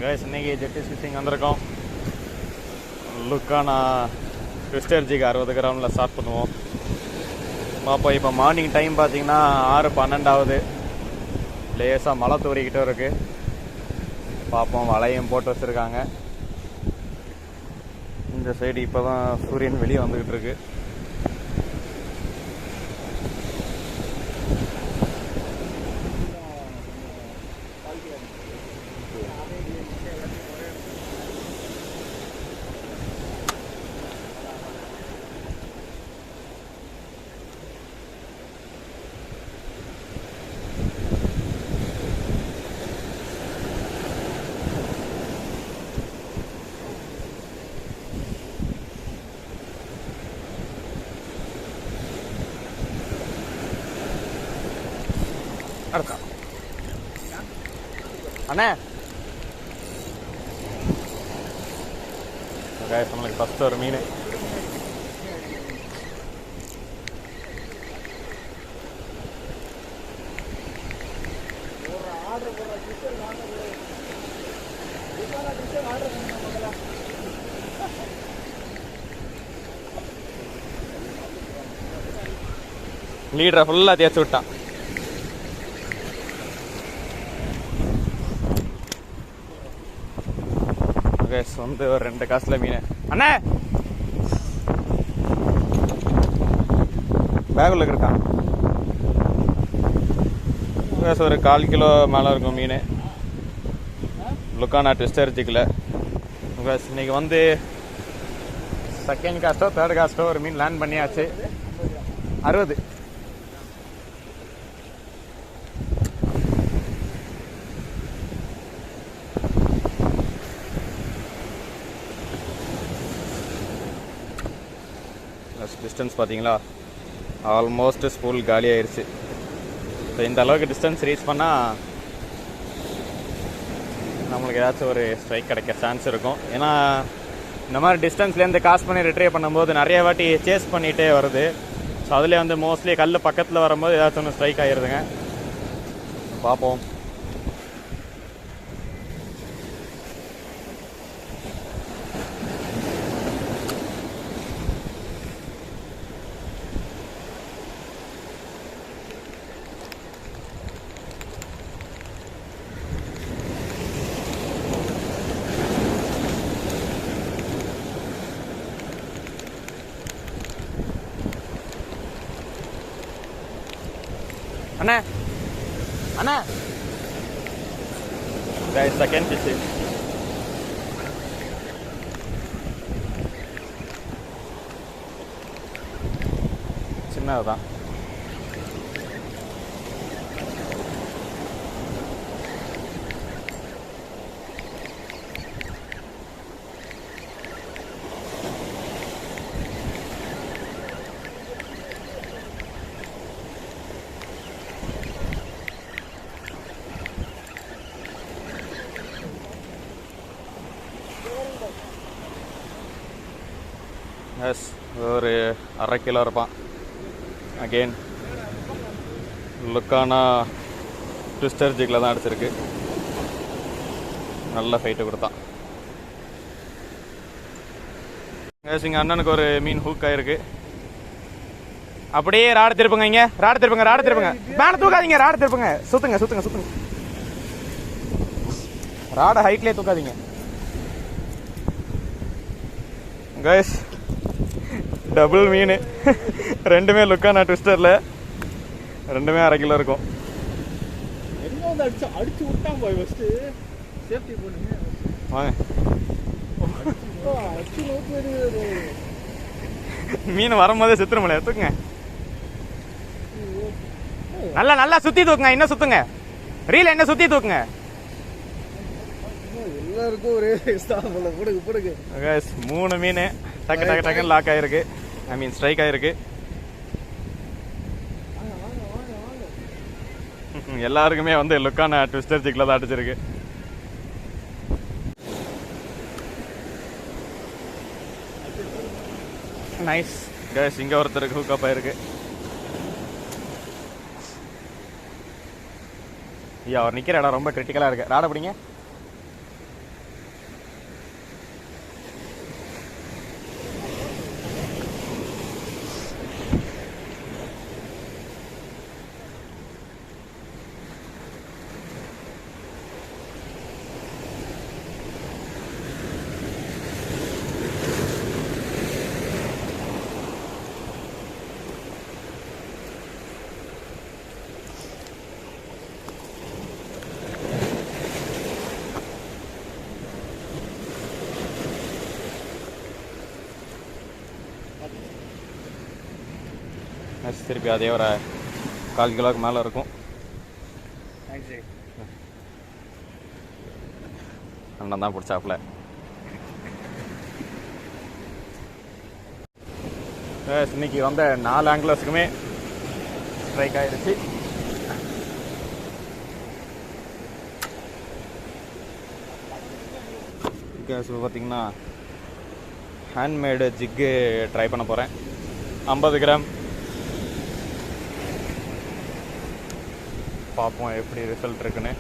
Guys இன்னைக்கு ஜெட்டி phishing வந்திருக்கோம். லுக்கானா twister zig 60 கிராமில் start பண்ணுவோம். பார்ப்போம். இப்போ மார்னிங் டைம் பார்த்தீங்கன்னா 6:12 ஆகுது. லேசாக மழை தூரிக்கிட்டே இருக்குது. பார்ப்போம். வலையும் போட்டு வச்சுருக்காங்க. இந்த சைடு இப்போ தான் சூரியன் வெளியே வந்துக்கிட்டு இருக்கு. அண்ணே நம்மளுக்கு ஃபஸ்ட்டு ஒரு மீன். லீடரை ஃபுல்லாக தேய்ச்சி விட்டான். வந்து ஒரு 2 காசுல மீன். அண்ணே பேகுல இருக்கான். ஒரு 1/4 கிலோ மேலே இருக்கும் மீன். லுக்கானா ட்விஸ்டர் ஜிக்கில். இன்னைக்கு வந்து செகண்ட் காஸ்ட்டோ தேர்ட் காஸ்ட்டோ ஒரு மீன் லேண்ட் பண்ணியாச்சு. 60. டிஸ்டன்ஸ் பார்த்தீங்களா, ஆல்மோஸ்ட் ஸ்பூல் காலி ஆயிடுச்சு. ஸோ இந்த அளவுக்கு டிஸ்டன்ஸ் ரீச் பண்ணால் நம்மளுக்கு ஏதாச்சும் ஒரு ஸ்ட்ரைக் கிடைக்க சான்ஸ் இருக்கும். ஏன்னா இந்த மாதிரி டிஸ்டன்ஸ்லேருந்து காஸ்ட் பண்ணி ரிட்ரைவ் பண்ணும்போது நிறைய வாட்டி சேஸ் பண்ணிகிட்டே வருது. ஸோ அதிலே வந்து மோஸ்ட்லி கல் பக்கத்தில் வரும்போது ஏதாச்சும் ஒன்று ஸ்ட்ரைக் ஆகிடுதுங்க. பார்ப்போம். அண்ணா அண்ணா செகண்ட் ஃபிஷ். சின்னதுதான். எஸ், ஒரு 1/2 கிலோ இருப்பான். அகெயின் லுக்கானா ட்விஸ்டர் ஜிக்கில் தான் அடிச்சிருக்கு. நல்ல ஃபைட்டு கொடுத்தான். எஸ், இங்கே அண்ணனுக்கு ஒரு மீன் ஹூக் ஆயிருக்கு. அப்படியே ராடு திருப்புங்க. இங்கே ராடு திருப்புங்க, ராடு திருப்புங்க. மேலே தூக்காதீங்க, ராடு திருப்புங்க. சுத்துங்க சுத்துங்க சுத்துங்க. ராடை ஹைட்லேயே தூக்காதீங்க கைஸ். டபுள் மீன். ரெண்டுமே லுக்கானா ட்விஸ்டரில். ரெண்டுமே 1/2 கிலோ இருக்கும். வாங்க. மீன் வரும்போதே செத்துருமல. தூக்குங்க. நல்லா நல்லா சுற்றி தூக்குங்க. இன்னும் சுத்துங்க. ரீல என்ன சுற்றி தூக்குங்க. எல்லாருக்கும் ஒரே 3 மீன் டக்கு டக்கு டக்குன்னு லாக் ஆயிருக்கு. ஐ மீன் ஸ்ட்ரைக் ஆயிருக்கு. எல்லாருக்குமே வந்து லுக்கானா ட்விஸ்டர் ஜிக்கில் தான் அடிச்சிருக்கு. Nice guys. இங்கே ஒருத்தருக்கு ஹூக்கப் ஆயிருக்கு. ஐயா அவர் நிற்கிற இடம் ரொம்ப கிரிட்டிக்கலாக இருக்குது. ராட பிடிங்க. திருப்பி அதே ஒரு 1/4 கிலோவுக்கு மேலே இருக்கும். அண்ணன் தான் பிடிச்சாப்புல. இன்னைக்கு வந்த 4 ஆங்கிலர்ஸுக்குமே ஸ்ட்ரைக் ஆகிடுச்சு. இப்போ பார்த்தீங்கன்னா ஹேண்ட்மேடு ஜிக்கு ட்ரை பண்ண போகிறேன். 50 கிராம் பார்ப்போம் எப்படி ரிசல்ட் இருக்குன்னு.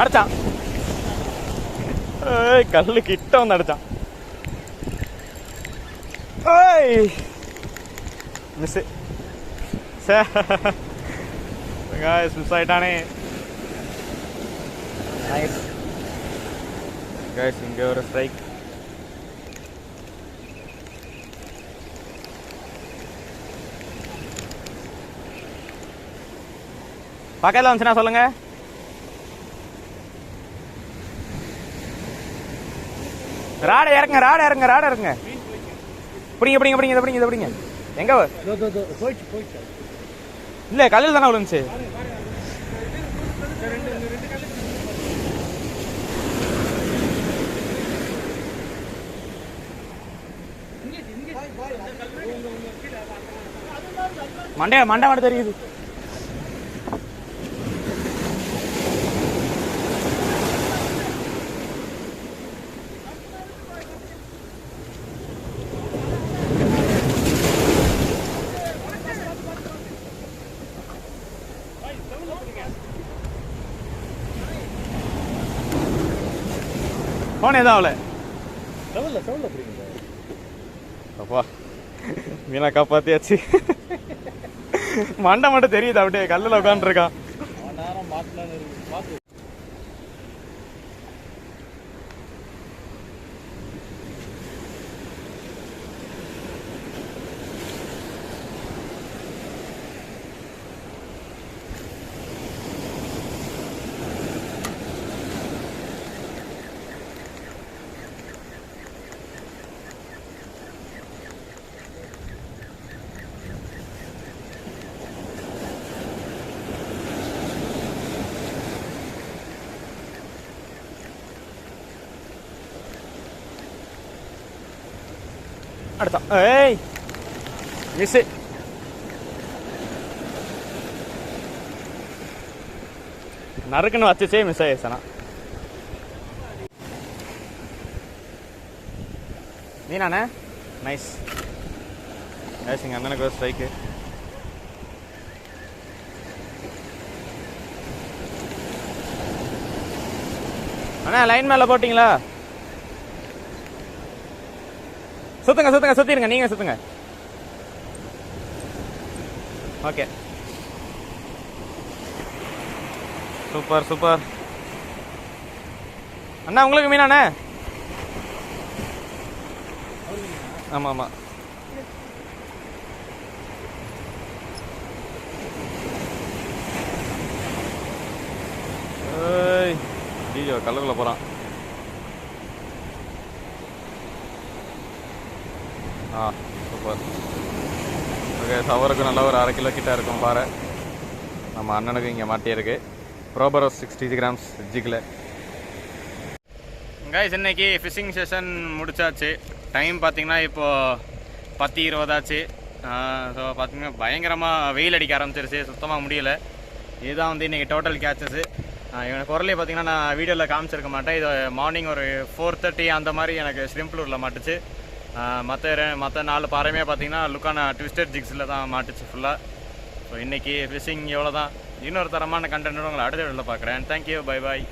அடிச்சான், கல்லு கிட்ட வந்து அடிச்சான். மிஸ் மிஸ் ஆயிட்டானே. நைஸ் கைஸ், இங்கே ஒரு ஸ்ட்ரைக். பக்கத்தில் வந்துச்சுன்னா சொல்லுங்க. ராட இறங்க, ராட இறங்க, ராட இறங்க. பிடிங்க பிடிங்க பிடிங்க, இதை பிடிங்க, இதை பிடிங்க. எங்க இல்ல கல்லில் தானே விழுந்துச்சு. மண்டை மண்டை மட்டும் தெரியுது. போனே தான் அவளை அப்பா மீனா காப்பாத்தியாச்சு. மண்டை மட்டும் தெரியுது, அப்படியே கல்லில் உட்காந்துருக்கான். அடுத்தான். ஏய் மிஸ். நறுக்குன்னு வச்சுச்சே மிஸ் ஆயிடுச்சனா. நீனாண்ணே நைஸ் நைஸ். எங்கள் அண்ணனுக்கு ஒரு ஸ்ட்ரைக்கு. அண்ணா லைன் மேலே போட்டிங்களா? சுத்துங்க சுத்துங்க, சுத்திருங்க, நீங்க சுத்துங்க. Okay super super. அண்ணா உங்களுக்கு மீனாண்ணே? ஆமா ஆமா. ஐயோ கல்லுக்குள்ள போறான். சூப்பர். ஓகே, சவருக்கு நல்லா ஒரு 1/2 கிலோ கிட்ட இருக்கும் பாரு. நம்ம அண்ணனுக்கு இங்கே மாட்டியிருக்கு. ப்ரோபரோ 60 கிராம்ஸ் ஜிக்கில். கைஸ் இன்னைக்கு ஃபிஷிங் செஷன் முடிச்சாச்சு. டைம் பார்த்தீங்கன்னா இப்போது 10:20 ஆச்சு. ஸோ பார்த்தீங்கன்னா பயங்கரமாக வெயில் அடிக்க ஆரம்பிச்சிருச்சு, சுத்தமாக முடியலை. இதுதான் வந்து இன்றைக்கி டோட்டல் கேட்சஸ்ஸு. இவனை குரலே பார்த்தீங்கன்னா நான் வீடியோவில் காமிச்சிருக்க மாட்டேன். இது மார்னிங் ஒரு 4:30 அந்த மாதிரி எனக்கு ஸ்விம்ப்ளூரில் மாட்டுச்சு. மற்ற 4 பாறையுமே பார்த்தீங்கன்னா லுக்கான ட்விஸ்டட் ஜிக்ஸில் தான் மாட்டுச்சு ஃபுல்லாக. ஸோ இன்றைக்கி ஃபிஷிங் எவ்வளோ தான். இன்னொரு தரமான கண்டென்ட்டோட உங்களை அடுத்த வீடியோவில் பார்க்குறேன். Thank you, bye bye.